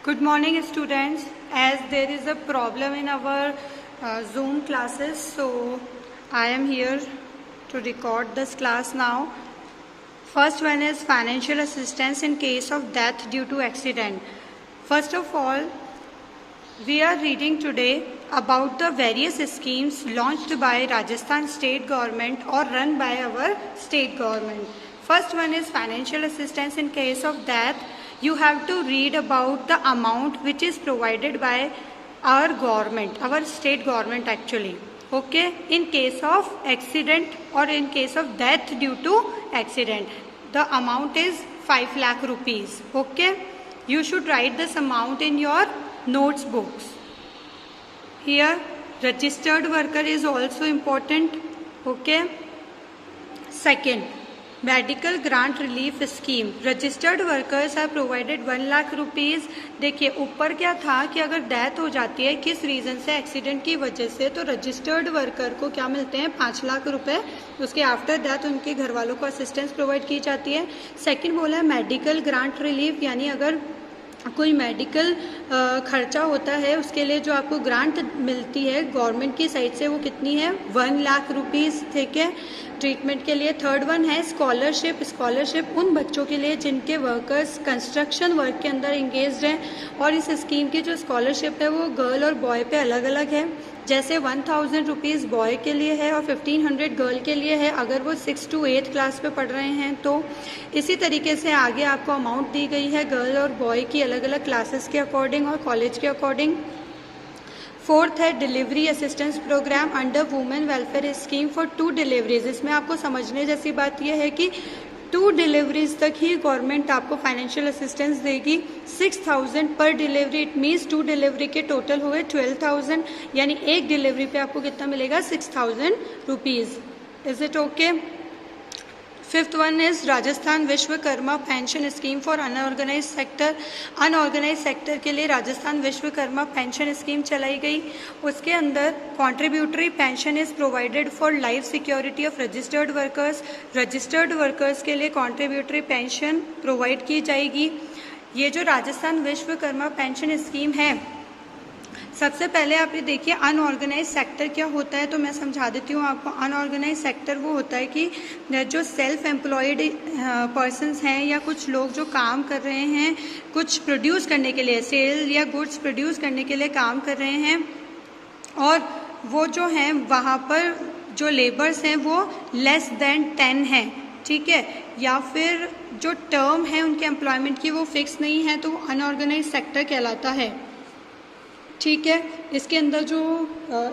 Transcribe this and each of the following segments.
Good morning, students. As there is a problem in our Zoom classes, so I am here to record this class now. First one is financial assistance in case of death due to accident. First of all, we are reading today about the various schemes launched by Rajasthan state government or run by our state government. First one is financial assistance in case of death. You have to read about the amount which is provided by our government, our state government actually. Okay, in case of accident or in case of death due to accident, the amount is 5 lakh rupees. Okay, you should write this amount in your notes books. Here registered worker is also important. Okay, second, medical grant relief scheme. Registered workers are provided 1 lakh rupees. देखिए ऊपर क्या था कि अगर death हो जाती है किस रीज़न से, एक्सीडेंट की वजह से, तो रजिस्टर्ड वर्कर को क्या मिलते हैं 5 लाख रुपए. उसके आफ्टर डेथ उनके घर वालों को असिस्टेंस प्रोवाइड की जाती है. सेकंड बोला है मेडिकल ग्रांट रिलीफ, यानी अगर कोई मेडिकल खर्चा होता है उसके लिए जो आपको ग्रांट मिलती है गवर्नमेंट की साइड से वो कितनी है 1 लाख रुपीज़. ठीक है, ट्रीटमेंट के लिए. थर्ड वन है स्कॉलरशिप. स्कॉलरशिप उन बच्चों के लिए जिनके वर्कर्स कंस्ट्रक्शन वर्क के अंदर इंगेज्ड हैं और इस स्कीम की जो स्कॉलरशिप है वो गर्ल और बॉय पे अलग अलग है. जैसे 1000 रुपीज़ बॉय के लिए है और 1500 गर्ल के लिए है अगर वो 6 to 8 क्लास पे पढ़ रहे हैं. तो इसी तरीके से आगे आपको अमाउंट दी गई है गर्ल और बॉय की अलग अलग क्लासेस के अकॉर्डिंग और कॉलेज के अकॉर्डिंग. फोर्थ है delivery assistance programme under women welfare scheme for 2 deliveries. इसमें आपको समझने जैसी बात यह है कि 2 डिलीवरीज तक ही गवर्नमेंट आपको फाइनेंशियल असिस्टेंस देगी. 6000 पर डिलीवरी. इट मीन्स 2 डिलीवरी के टोटल हुए 12000, यानी एक डिलीवरी पे आपको कितना मिलेगा 6000 rupees. Is it okay? Fifth one is Rajasthan Vishwakarma pension scheme for unorganised sector. Unorganised sector के लिए राजस्थान विश्वकर्मा पेंशन स्कीम चलाई गई. उसके अंदर contributory pension is provided for life security of registered workers. Registered workers के लिए कॉन्ट्रीब्यूटरी पेंशन प्रोवाइड की जाएगी. ये जो राजस्थान विश्वकर्मा पेंशन स्कीम है, सबसे पहले आप ये देखिए अनऑर्गेनाइज सेक्टर क्या होता है तो मैं समझा देती हूँ आपको. अनऑर्गेनाइज सेक्टर वो होता है कि जो सेल्फ एम्प्लॉयड पर्सनस हैं या कुछ लोग जो काम कर रहे हैं कुछ प्रोड्यूस करने के लिए, सेल या गुड्स प्रोड्यूस करने के लिए काम कर रहे हैं और वो जो हैं वहाँ पर जो लेबर्स हैं वो लेस देन 10 हैं. ठीक है, या फिर जो टर्म है उनके एम्प्लॉयमेंट की वो फिक्स नहीं है तो अनऑर्गेनाइज सेक्टर कहलाता है. ठीक है, इसके अंदर जो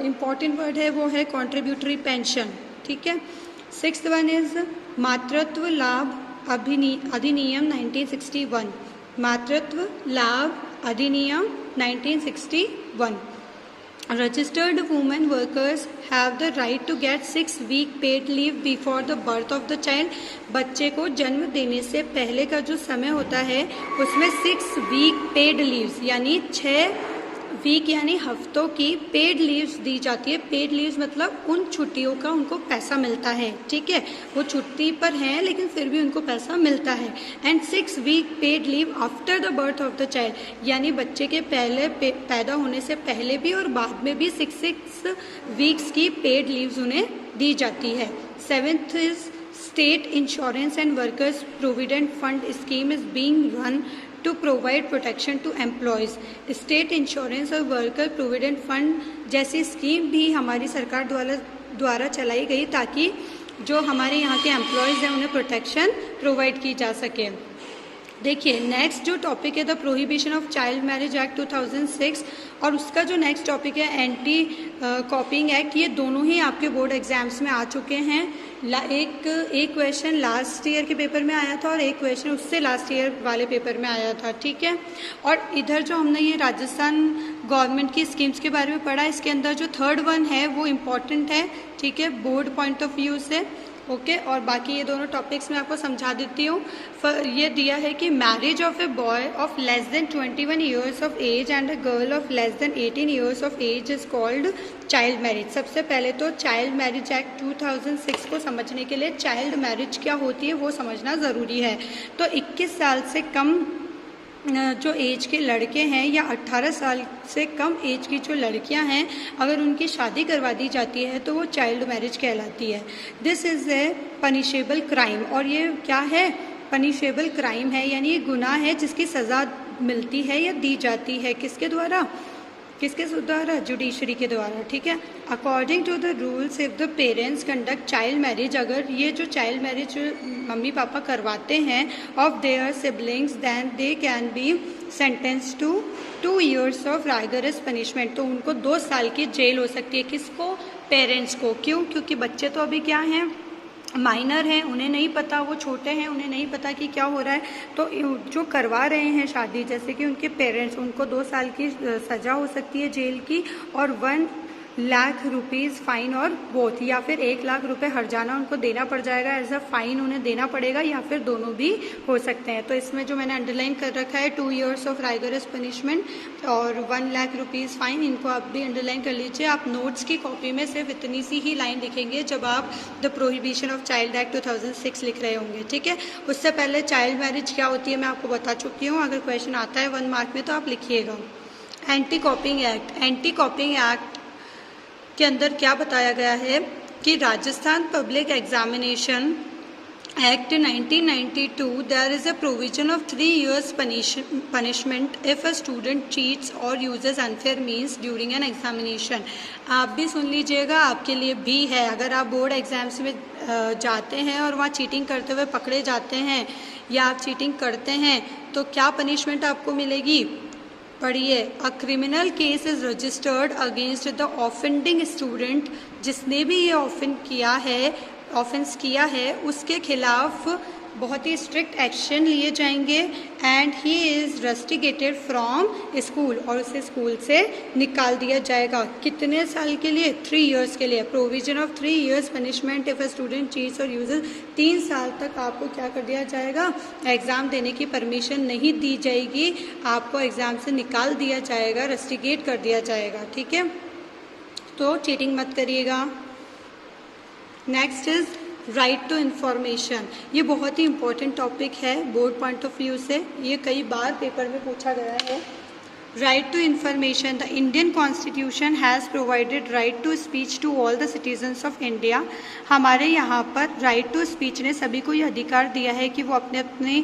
इम्पॉर्टेंट वर्ड है वो है कॉन्ट्रीब्यूटरी पेंशन. ठीक है. सिक्स्थ वन इज मातृत्व लाभ अधिनियम 1961. मातृत्व लाभ अधिनियम 1961. Registered women workers have the right to get 6 week paid leave before the birth of the child. बच्चे को जन्म देने से पहले का जो समय होता है उसमें 6 week paid leaves यानी 6 वीक यानी हफ्तों की पेड लीव्स दी जाती है. पेड लीव्स मतलब उन छुट्टियों का उनको पैसा मिलता है. ठीक है, वो छुट्टी पर हैं लेकिन फिर भी उनको पैसा मिलता है. And 6 week paid leave after the birth of the child, यानी बच्चे के पहले पैदा होने से पहले भी और बाद में भी 6 वीक्स की पेड लीव्स उन्हें दी जाती है. Seventh is state insurance and workers provident fund scheme is being run to provide protection to employees. State insurance और वर्कर प्रोविडेंट फंड जैसी स्कीम भी हमारी सरकार द्वारा चलाई गई ताकि जो हमारे यहाँ के एम्प्लॉयज़ हैं उन्हें प्रोटेक्शन प्रोवाइड की जा सके. देखिए नेक्स्ट जो टॉपिक है the prohibition of child marriage act 2006 और उसका जो नेक्स्ट टॉपिक है एंटी कॉपिंग एक्ट. ये दोनों ही आपके बोर्ड एग्जाम्स में आ चुके हैं. एक क्वेश्चन लास्ट ईयर के पेपर में आया था और एक क्वेश्चन उससे लास्ट ईयर वाले पेपर में आया था. ठीक है, और इधर जो हमने ये राजस्थान गवर्नमेंट की स्कीम्स के बारे में पढ़ा, इसके अंदर जो थर्ड वन है वो इम्पॉर्टेंट है. ठीक है, बोर्ड पॉइंट ऑफ व्यू से. ओके, और बाकी ये दोनों टॉपिक्स मैं आपको समझा देती हूँ. ये दिया है कि marriage of a boy of less than 21 years of age and a girl of less than 18 years of age is called child marriage. सबसे पहले तो चाइल्ड मैरिज एक्ट 2006 को समझने के लिए चाइल्ड मैरिज क्या होती है वो समझना ज़रूरी है. तो 21 साल से कम जो एज के लड़के हैं या 18 साल से कम एज की जो लड़कियां हैं, अगर उनकी शादी करवा दी जाती है तो वो चाइल्ड मैरिज कहलाती है। This is a punishable crime, और ये क्या है, पनिशेबल क्राइम है, यानी ये गुनाह है जिसकी सज़ा मिलती है या दी जाती है। किसके द्वारा, जुडिशरी के द्वारा, ठीक है। According to the rules, if the parents conduct child marriage, अगर ये जो चाइल्ड मैरिज मम्मी पापा करवाते हैं of their siblings, then they can be sentence to 2 years of rigorous punishment. तो उनको 2 साल की जेल हो सकती है। किसको, पेरेंट्स को। क्यों, क्योंकि बच्चे तो अभी क्या हैं, माइनर हैं, उन्हें नहीं पता, वो छोटे हैं, उन्हें नहीं पता कि क्या हो रहा है। तो जो करवा रहे हैं शादी, जैसे कि उनके पेरेंट्स, उनको 2 साल की सज़ा हो सकती है जेल की, और 1 लाख रुपीज़ फाइन और बोथ, या फिर 1 लाख रुपए हर्जाना उनको देना पड़ जाएगा, एज अ फाइन उन्हें देना पड़ेगा, या फिर दोनों भी हो सकते हैं। तो इसमें जो मैंने अंडरलाइन कर रखा है 2 years ऑफ राइगरस पनिशमेंट और 1 लाख रुपीज़ फाइन, इनको आप भी अंडरलाइन कर लीजिए। आप नोट्स की कॉपी में सिर्फ इतनी सी ही लाइन लिखेंगे जब आप the prohibition of child act 2006 लिख रहे होंगे, ठीक है। उससे पहले चाइल्ड मैरिज क्या होती है मैं आपको बता चुकी हूँ। अगर क्वेश्चन आता है 1 मार्क में तो आप लिखिएगा। Anti copying act, anti copying act के अंदर क्या बताया गया है कि Rajasthan public examination act 1992, there is a provision of 3 years punishment if a student cheats or uses unfair means during an examination। आप भी सुन लीजिएगा, आपके लिए भी है। अगर आप बोर्ड एग्जाम्स में जाते हैं और वहाँ चीटिंग करते हुए पकड़े जाते हैं या आप चीटिंग करते हैं तो क्या पनिशमेंट आपको मिलेगी। पढ़िए, a criminal case is registered against the offending student, जिसने भी ये ऑफेंस किया है उसके खिलाफ बहुत ही स्ट्रिक्ट एक्शन लिए जाएंगे। And he is rusticated from school, और उसे स्कूल से निकाल दिया जाएगा। कितने साल के लिए, 3 years के लिए। Provision of 3 years punishment if a student cheats और यूजेस, 3 साल तक आपको क्या कर दिया जाएगा, एग्ज़ाम देने की परमिशन नहीं दी जाएगी, आपको एग्ज़ाम से निकाल दिया जाएगा, रस्टिकेट कर दिया जाएगा, ठीक है। तो चीटिंग मत करिएगा। Next is right to information. ये बहुत ही इंपॉर्टेंट टॉपिक है बोर्ड पॉइंट ऑफ व्यू से, ये कई बार पेपर में पूछा गया है। Right to information, the Indian constitution has provided right to speech to all the citizens of India. हमारे यहाँ पर राइट टू स्पीच ने सभी को ये अधिकार दिया है कि वो अपने अपने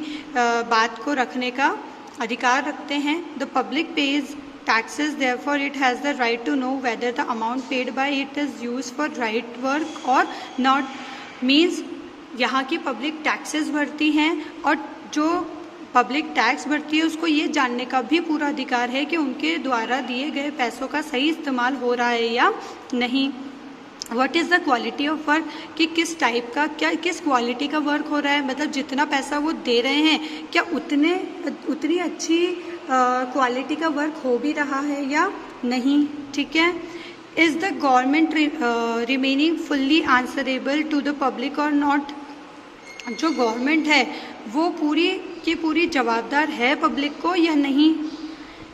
बात को रखने का अधिकार रखते हैं। The public page taxes, therefore it has the right to know whether the amount paid by it is used for right work or not। Means यहाँ की पब्लिक टैक्सेस भरती हैं, और जो पब्लिक टैक्स भरती है उसको ये जानने का भी पूरा अधिकार है कि उनके द्वारा दिए गए पैसों का सही इस्तेमाल हो रहा है या नहीं। What is the quality of work, कि किस टाइप का, क्या किस क्वालिटी का वर्क हो रहा है, मतलब जितना पैसा वो दे रहे हैं क्या उतनी अच्छी क्वालिटी का वर्क हो भी रहा है या नहीं, ठीक है। Is the government remaining fully answerable to the public और नॉट, जो गवर्नमेंट है वो पूरी की पूरी जवाबदार है पब्लिक को या नहीं।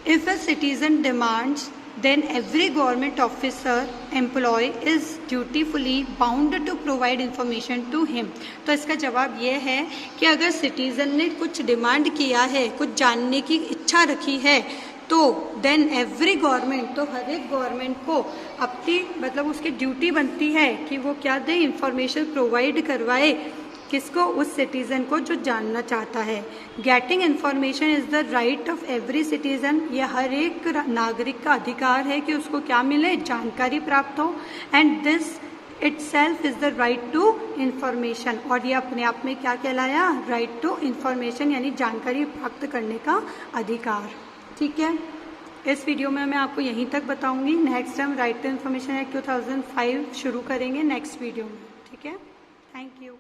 If a citizen demands, then every government officer employee is dutifully bound to provide information to him। तो इसका जवाब ये है कि अगर सिटीज़न ने कुछ डिमांड किया है, कुछ जानने की इच्छा रखी है, तो देन एवरी गवर्नमेंट, तो हर एक गवर्नमेंट को अपनी मतलब उसकी ड्यूटी बनती है कि वो क्या दे, इंफॉर्मेशन प्रोवाइड करवाए, किसको, उस सिटीज़न को जो जानना चाहता है। Getting information is the right of every citizen, ये हर एक नागरिक का अधिकार है कि उसको क्या मिले, जानकारी प्राप्त हो। And this itself is the right to information, और ये अपने आप में क्या कहलाया, right to information, यानी जानकारी प्राप्त करने का अधिकार, ठीक है। इस वीडियो में मैं आपको यहीं तक बताऊंगी। Next time right to information act 2005 शुरू करेंगे नेक्स्ट वीडियो में, ठीक है। Thank you.